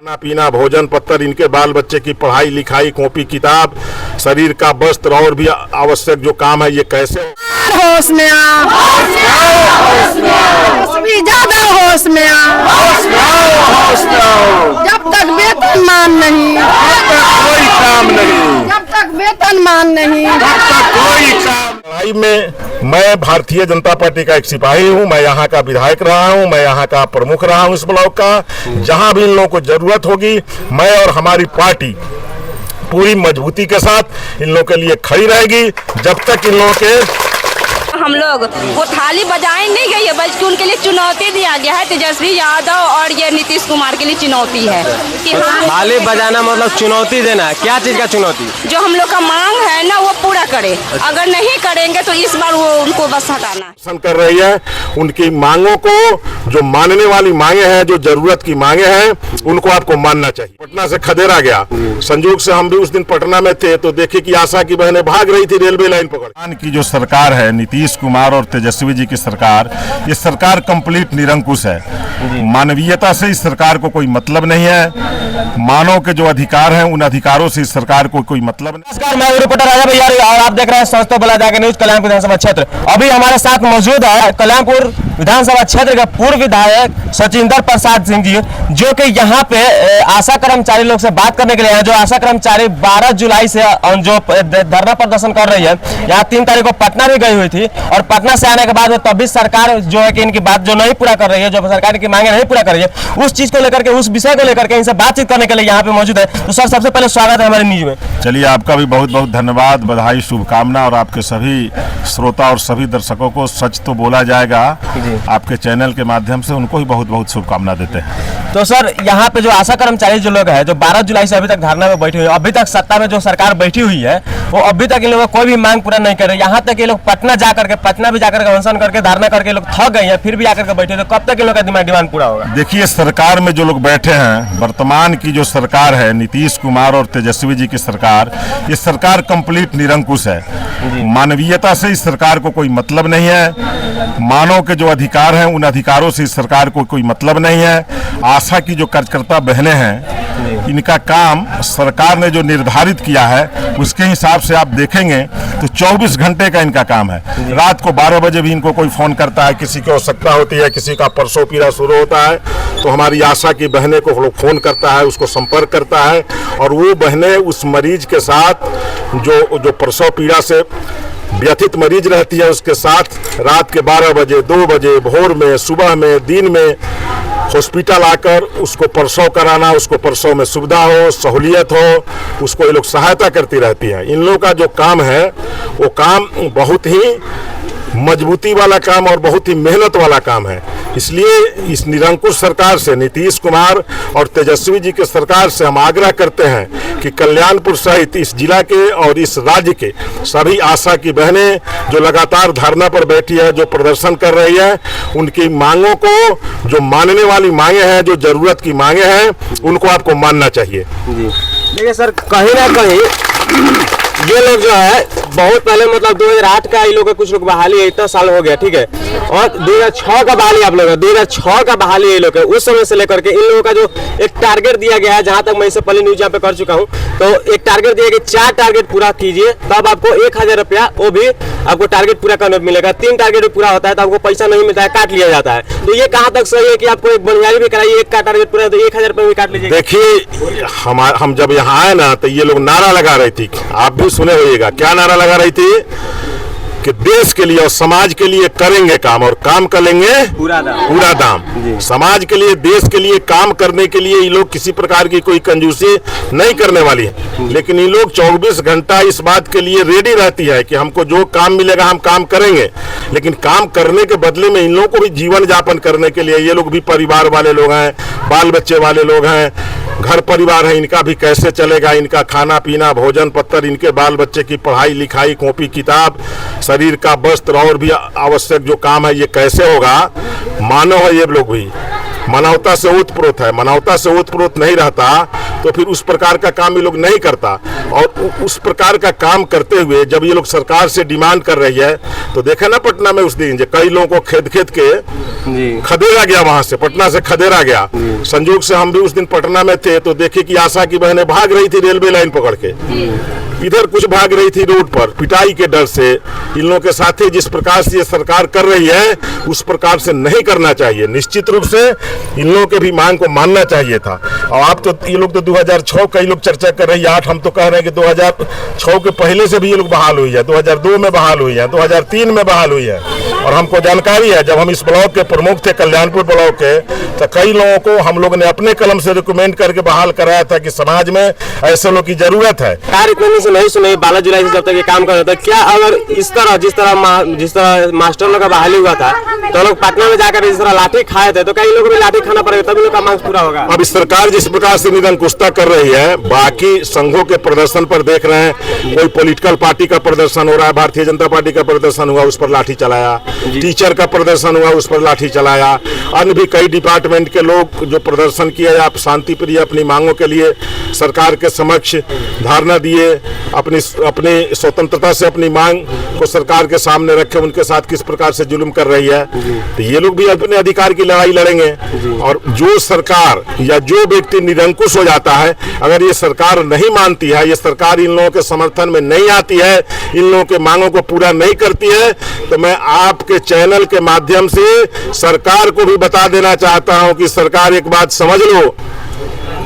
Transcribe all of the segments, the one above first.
खाना पीना भोजन पत्तर, इनके बाल बच्चे की पढ़ाई लिखाई, कॉपी किताब, शरीर का वस्त्र और भी आवश्यक जो काम है ये कैसे होश में आ, ज्यादा होश में आ, जब तक वेतन मान नहीं, कोई काम नहीं, जब तक वेतन मान नहीं, कोई काम। लड़ाई में मैं भारतीय जनता पार्टी का एक सिपाही हूं, मैं यहाँ का विधायक रहा हूं, मैं यहाँ का प्रमुख रहा हूं इस ब्लॉक का। जहां भी इन लोगों को जरूरत होगी मैं और हमारी पार्टी पूरी मजबूती के साथ इन लोगों के लिए खड़ी रहेगी। जब तक इन लोगों के हम लोग वो थाली बजाए नहीं गई है, बल्कि उनके लिए चुनौती दिया गया है। तेजस्वी यादव और ये नीतीश कुमार के लिए चुनौती है कि थाली बजाना मतलब चुनौती देना। क्या चीज का चुनौती? जो हम लोग का मांग है ना वो पूरा करे, अगर नहीं करेंगे तो इस बार वो उनको बस हटाना पसंद कर रही है। उनकी मांगों को, जो मानने वाली मांगे हैं, जो जरूरत की मांगे हैं, उनको आपको मानना चाहिए। पटना से खदेरा गया, संयोग से हम भी उस दिन पटना में थे तो देखे कि आशा की बहनें भाग रही थी रेलवे लाइन पकड़। की जो सरकार है नीतीश कुमार और तेजस्वी जी की सरकार, ये सरकार कंप्लीट निरंकुश है। मानवीयता से इस सरकार को कोई मतलब नहीं है। मानव के जो अधिकार हैं उन अधिकारों से इस सरकार को कोई मतलब नहीं। नमस्कार, मैं रिपोर्टर राजा भैया और आप देख रहे हैं संस्तो बला जाके न्यूज कल्याणपुर विधानसभा क्षेत्र। अभी हमारे साथ मौजूद है कल्याणपुर विधानसभा क्षेत्र के पूर्व विधायक सचिंदर प्रसाद सिंह जी, जो कि यहाँ पे आशा कर्मचारी लोग से बात करने के लिए हैं। जो आशा कर्मचारी 12 जुलाई से जो धरना प्रदर्शन कर रही है, यहाँ 3 तारीख को पटना भी गई हुई थी और पटना से आने के बाद तभी सरकार जो है कि इनकी बात जो नहीं पूरा कर रही है, जो सरकार की मांगे नहीं पूरा कर रही है, उस चीज को लेकर के, उस विषय को लेकर के इनसे बातचीत करने के लिए यहाँ पे मौजूद है। तो सर, सबसे पहले स्वागत है हमारे न्यूज में। चलिए, आपका भी बहुत बहुत धन्यवाद, बधाई, शुभकामना और आपके सभी श्रोता और सभी दर्शकों को सच तो बोला जाएगा आपके चैनल के माध्यम से, उनको भी बहुत बहुत शुभकामना देते हैं। तो सर, यहाँ पे जो आशा कर्मचारी जो लोग हैं, जो 12 जुलाई से अभी तक धरना में बैठे हुए, अभी तक सत्ता में जो सरकार बैठी हुई है वो अभी तक इन लोगों को कोई भी मांग पूरा नहीं कर रहे। यहाँ तक ये लोग पटना भी जाकर के अनशन करके धरना करके लोग थक गए हैं, फिर भी आकर के बैठे। तो कब तक इन लोग का डिमांड पूरा होगा? देखिए, सरकार में जो लोग बैठे हैं, वर्तमान की जो सरकार है नीतीश कुमार और तेजस्वी जी की सरकार, ये सरकार कंप्लीट निरंकुश है। मानवीयता से इस सरकार को कोई मतलब नहीं है। मानव के जो अधिकार हैं उन अधिकारों से इस सरकार को कोई मतलब नहीं है। आशा की जो कार्यकर्ता बहनें हैं, इनका काम सरकार ने जो निर्धारित किया है उसके हिसाब से आप देखेंगे तो 24 घंटे का इनका काम है। रात को 12 बजे भी इनको कोई फोन करता है, किसी की आवश्यकता होती है, किसी का परसों पीड़ा शुरू होता है तो हमारी आशा की बहनें को लोग फोन करता है, उसको संपर्क करता है और वो बहनें उस मरीज के साथ जो प्रसव पीड़ा से व्यथित मरीज रहती है उसके साथ रात के 12 बजे, 2 बजे, भोर में, सुबह में, दिन में हॉस्पिटल आकर उसको प्रसव कराना, उसको प्रसव में सुविधा हो, सहूलियत हो, उसको ये लोग सहायता करती रहती है। इन लोगों का जो काम है वो काम बहुत ही मजबूती वाला काम और बहुत ही मेहनत वाला काम है। इसलिए इस निरंकुश सरकार से, नीतीश कुमार और तेजस्वी जी के सरकार से हम आग्रह करते हैं कि कल्याणपुर सहित इस जिला के और इस राज्य के सभी आशा की बहनें जो लगातार धरना पर बैठी है, जो प्रदर्शन कर रही है, उनकी मांगों को, जो मानने वाली मांगे हैं, जो जरूरत की मांगे हैं, उनको आपको मानना चाहिए। देखिए सर, कहीं ना कहीं ये लोग जो है बहुत पहले, मतलब 2008 का ये लोग का कुछ लोग बहाली है, इतना साल हो गया, ठीक है, और 2006 का बहाली आप लोग, 2006 का बहाली ये लोग है। उस समय से लेकर के इन लोगों का जो एक टारगेट दिया गया है, जहां तक मैं इससे पहले न्यूज यहाँ पे कर चुका हूं, तो एक टारगेट दिया गया, 4 टारगेट पूरा कीजिए तब आपको 1000 रुपया, वो भी आपको टारगेट पूरा करने मिलेगा। 3 टारगेट पूरा होता है तो आपको पैसा नहीं मिलता है, काट लिया जाता है। तो ये कहाँ तक सही है कि आपको एक बनियारी भी कराइए, एक का टारगेट पूरा तो 1000 रुपये भी काट लीजिए? देखिए, हम जब यहाँ आए ना तो ये लोग नारा लगा रही थी, आप भी सुने होइएगा, क्या नारा लगा रही थी कि देश के लिए और समाज के लिए करेंगे काम और काम करेंगे पूरा दाम। समाज के लिए, देश के लिए काम करने के लिए ये लोग किसी प्रकार की कोई कंजूसी नहीं करने वाली है, लेकिन ये लोग 24 घंटा इस बात के लिए रेडी रहती है कि हमको जो काम मिलेगा हम काम करेंगे। लेकिन काम करने के बदले में इन लोगों को भी जीवन यापन करने के लिए, ये लोग भी परिवार वाले लोग हैं, बाल बच्चे वाले लोग हैं, घर परिवार है, इनका भी कैसे चलेगा, इनका खाना पीना भोजन पत्तर, इनके बाल बच्चे की पढ़ाई लिखाई, कॉपी किताब, शरीर का वस्त्र और भी आवश्यक जो काम है ये कैसे होगा। मानव है ये लोग भी, मानवता से ओतप्रोत है, मानवता से ओतप्रोत नहीं रहता तो फिर उस प्रकार का काम ये लोग नहीं करता। और उस प्रकार का काम करते हुए जब ये लोग सरकार से डिमांड कर रही है, तो देखा ना पटना में उस दिन जो कई लोगों को खेद के खदेड़ा गया, वहां से पटना से खदेड़ा गया। संयोग से हम भी उस दिन पटना में थे, तो देखे कि आशा की बहनें भाग रही थी रेलवे लाइन पकड़ के, इधर कुछ भाग रही थी रोड पर पिटाई के डर से। इन लोगों के साथ ही जिस प्रकार से ये सरकार कर रही है उस प्रकार से नहीं करना चाहिए। निश्चित रूप से इन लोगों के भी मांग को मानना चाहिए था। और आप तो ये लोग तो 2006 कई लोग चर्चा कर रही है, 8 हम तो कह रहे हैं कि 2006 के पहले से भी ये लोग बहाल हुई है, 2002 में बहाल हुई है, 2003 में बहाल हुई है। और हमको जानकारी है जब हम इस ब्लॉक के प्रमुख थे, कल्याणपुर ब्लॉक के, तो कई लोगों को हम लोग ने अपने कलम से रिकमेंड करके बहाल कराया था कि समाज में ऐसे लोग की जरूरत है। नहीं सुने 12 जुलाई से जब तक ये काम कर रहा था, क्या अगर इस तरह जिस तरह मास्टर लोग का बहाली हुआ था तो लोग पटना में जाकर जिस तरह लाठी खाए थे, तो कई लोगों को भी लाठी खाना पड़ेगा तभी लोग का मांग पूरा होगा। अब इस सरकार जिस प्रकार से निरंकुशता कर रही है, बाकी संघों के प्रदर्शन पर देख रहे हैं, कोई पॉलिटिकल पार्टी का प्रदर्शन हो रहा है, भारतीय जनता पार्टी का प्रदर्शन हुआ उस पर लाठी चलाया, टीचर का प्रदर्शन हुआ उस पर लाठी चलाया, अन्य भी कई डिपार्टमेंट के लोग जो प्रदर्शन किए, आप शांति प्रिय अपनी मांगों के लिए सरकार के समक्ष धारणा दिए, अपनी स्वतंत्रता से अपनी मांग को सरकार के सामने रखे, उनके साथ किस प्रकार से जुल्म कर रही है। तो ये लोग भी अपने अधिकार की लड़ाई लड़ेंगे। और जो सरकार या जो व्यक्ति निरंकुश हो जाता है, अगर ये सरकार नहीं मानती है, ये सरकार इन लोगों के समर्थन में नहीं आती है, इन लोगों के मांगों को पूरा नहीं करती है, तो मैं आपके चैनल के माध्यम से सरकार को भी बता देना चाहता हूं कि सरकार एक बात समझ लो,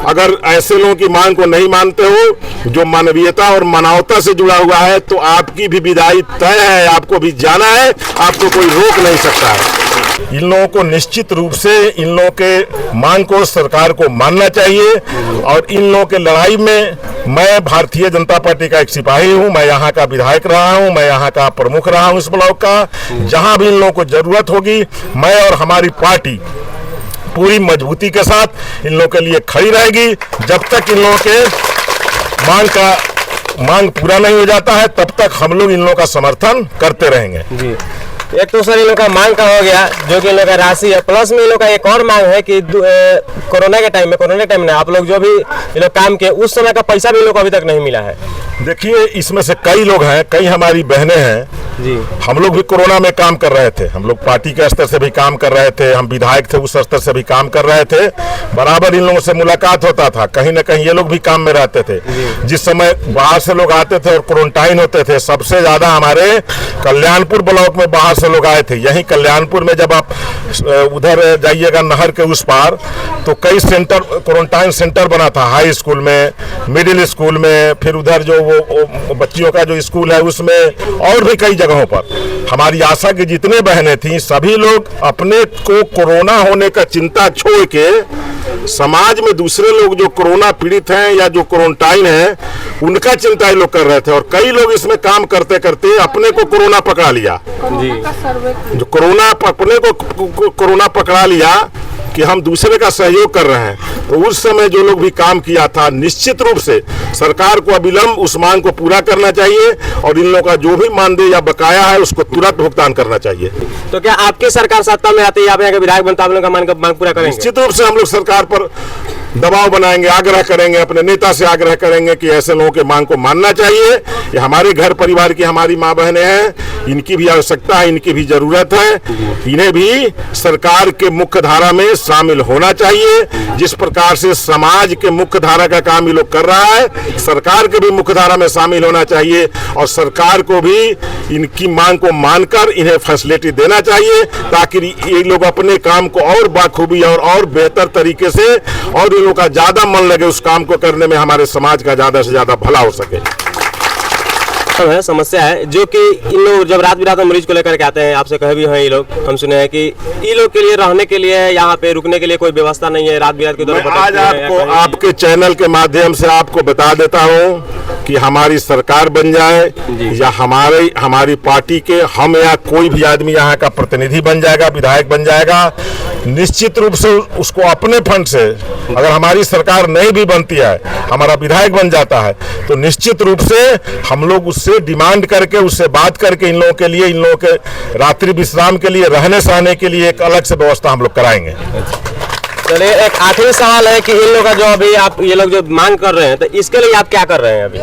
अगर ऐसे लोगों की मांग को नहीं मानते हो जो मानवीयता और मानवता से जुड़ा हुआ है, तो आपकी भी विदाई तय है, आपको भी जाना है, आपको कोई रोक नहीं सकता है। इन लोगों को निश्चित रूप से इन लोगों के मांग को सरकार को मानना चाहिए। और इन लोगों के लड़ाई में मैं भारतीय जनता पार्टी का एक सिपाही हूं, मैं यहाँ का विधायक रहा हूं, मैं यहाँ का प्रमुख रहा हूं इस ब्लॉक का। जहां भी इन लोगों को जरूरत होगी, मैं और हमारी पार्टी पूरी मजबूती के साथ इन लोगों के लिए खड़ी रहेगी। जब तक इन लोगों के मांग पूरा नहीं हो जाता है, तब तक हम लोग इन लोगों का समर्थन करते रहेंगे। जी, एक तो सर इन लोग का मांग का हो गया जो कि इन लोग का राशि है, प्लस में इन लोग का एक और मांग है कि कोरोना के टाइम में आप लोग जो भी इन लोग काम किए उस समय का पैसा भी इन लोग को अभी तक नहीं मिला है। देखिए, इसमें से कई लोग हैं, कई हमारी बहनें हैं जी, हम लोग भी कोरोना में काम कर रहे थे, हम लोग पार्टी के स्तर से भी काम कर रहे थे, हम विधायक थे उस स्तर से भी काम कर रहे थे, बराबर इन लोगों से मुलाकात होता था, कहीं ना कहीं ये लोग भी काम में रहते थे। जिस समय बाहर से लोग आते थे और क्वारंटाइन होते थे, सबसे ज्यादा हमारे कल्याणपुर ब्लॉक में बाहर से लोग आए थे। यहीं कल्याणपुर में जब आप उधर जाइएगा नहर के उस पार, तो कई सेंटर क्वारंटाइन सेंटर बना था, हाई स्कूल में, मिडिल स्कूल में, फिर उधर जो वो बच्चियों का जो स्कूल है उसमें, और भी कई जगहों पर। हमारी आशा की जितने बहनें थीं, सभी लोग अपने को कोरोना होने का चिंता छोड़ के समाज में दूसरे लोग जो कोरोना पीड़ित हैं या जो क्वारंटाइन हैं, उनका चिंता ये लोग कर रहे थे। और कई लोग इसमें काम करते करते अपने को कोरोना पकड़ा लिया, जो कोरोना अपने को कोरोना पकड़ा लिया कि हम दूसरे का सहयोग कर रहे हैं। तो उस समय जो लोग भी काम किया था, निश्चित रूप से सरकार को अविलंब उस मांग को पूरा करना चाहिए और इन लोगों का जो भी मानदेय या बकाया है उसको तुरंत भुगतान करना चाहिए। तो क्या आपकी सरकार सत्ता में आती है, आप यहाँ के विधायक बनता, आप लोगों का मांग पूरा करेंगे? निश्चित रूप से हम लोग सरकार पर दबाव बनाएंगे, आग्रह करेंगे, अपने नेता से आग्रह करेंगे कि ऐसे लोगों के मांग को मानना चाहिए। ये हमारे घर परिवार की हमारी माँ बहनें हैं, इनकी भी आवश्यकता है, इनकी भी जरूरत है, इन्हें भी सरकार के मुख्य धारा में शामिल होना चाहिए। जिस प्रकार से समाज के मुख्य धारा का काम ये लोग कर रहा है, सरकार के भी मुख्य धारा में शामिल होना चाहिए और सरकार को भी इनकी मांग को मानकर इन्हें फैसिलिटी देना चाहिए, ताकि ये लोग अपने काम को और बाखूबी और बेहतर तरीके से और इन लोगों का ज्यादा मन लगे उस काम को करने में, हमारे समाज का ज्यादा से ज्यादा भला हो सके। है समस्या है जो कि इन लोग जब रात बिरात में मरीज को लेकर के आते हैं, आपसे कहे भी हैं ये लोग, हम सुने हैं कि इन लोग के लिए रहने के लिए यहाँ पे रुकने के लिए कोई व्यवस्था नहीं है, रात बिरात के दौरान। आज आपको आपके चैनल के माध्यम से आपको बता देता हूँ कि हमारी सरकार बन जाए या हमारी पार्टी के हम या कोई भी आदमी यहाँ का प्रतिनिधि बन जाएगा, विधायक बन जाएगा, निश्चित रूप से उसको अपने फंड से, अगर हमारी सरकार नहीं भी बनती है, हमारा विधायक बन जाता है, तो निश्चित रूप से हम लोग उससे डिमांड करके, उससे बात करके इन लोगों के लिए, इन लोगों के रात्रि विश्राम के लिए, रहने सहने के लिए एक अलग से व्यवस्था हम लोग कराएंगे। चलिए एक आखिरी सवाल है कि इन लोग का जो अभी आप ये लोग जो मांग कर रहे हैं तो इसके लिए आप क्या कर रहे हैं अभी?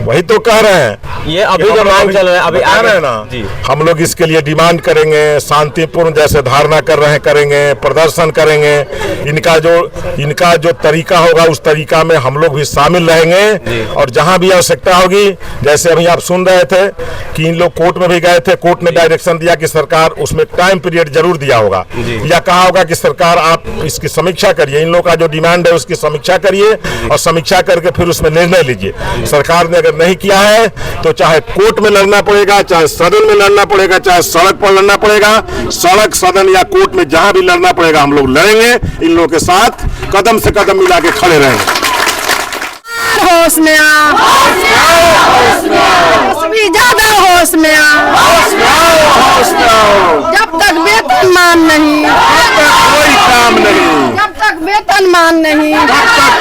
वही तो कह रहे हैं, ये अभी जो मांग चल रहा है अभी आ रहे हैं ना जी। हम लोग इसके लिए डिमांड करेंगे, शांतिपूर्ण जैसे धारणा कर रहे हैं करेंगे, प्रदर्शन करेंगे। इनका जो तरीका होगा उस तरीका में हम लोग भी शामिल रहेंगे और जहां भी आवश्यकता होगी, जैसे अभी आप सुन रहे थे कि इन लोग कोर्ट में भी गए थे, कोर्ट ने डायरेक्शन दिया कि सरकार उसमें टाइम पीरियड जरूर दिया होगा या कहा होगा कि सरकार आप इसकी समीक्षा करिए, इन लोगों का जो डिमांड है उसकी समीक्षा करिए और समीक्षा करके फिर उसमें निर्णय लीजिए। सरकार ने अगर नहीं किया है तो चाहे कोर्ट में लड़ना पड़ेगा, चाहे सदन में लड़ना पड़ेगा, चाहे सड़क पर लड़ना पड़ेगा। सड़क, सदन या कोर्ट में जहां भी लड़ना पड़ेगा हम लोग लड़ेंगे, इन लोगों के साथ कदम से कदम मिला के खड़े रहेंगे। होश में आ, भी ज्यादा होश में आ। जब तक वेतन मान नहीं, कोई काम नहीं, जब तक वेतन मान नहीं,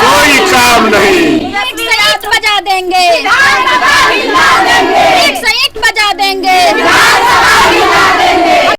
कोई काम नहीं। 1 से 1 बजा देंगे, 1 से 1 बजा देंगे।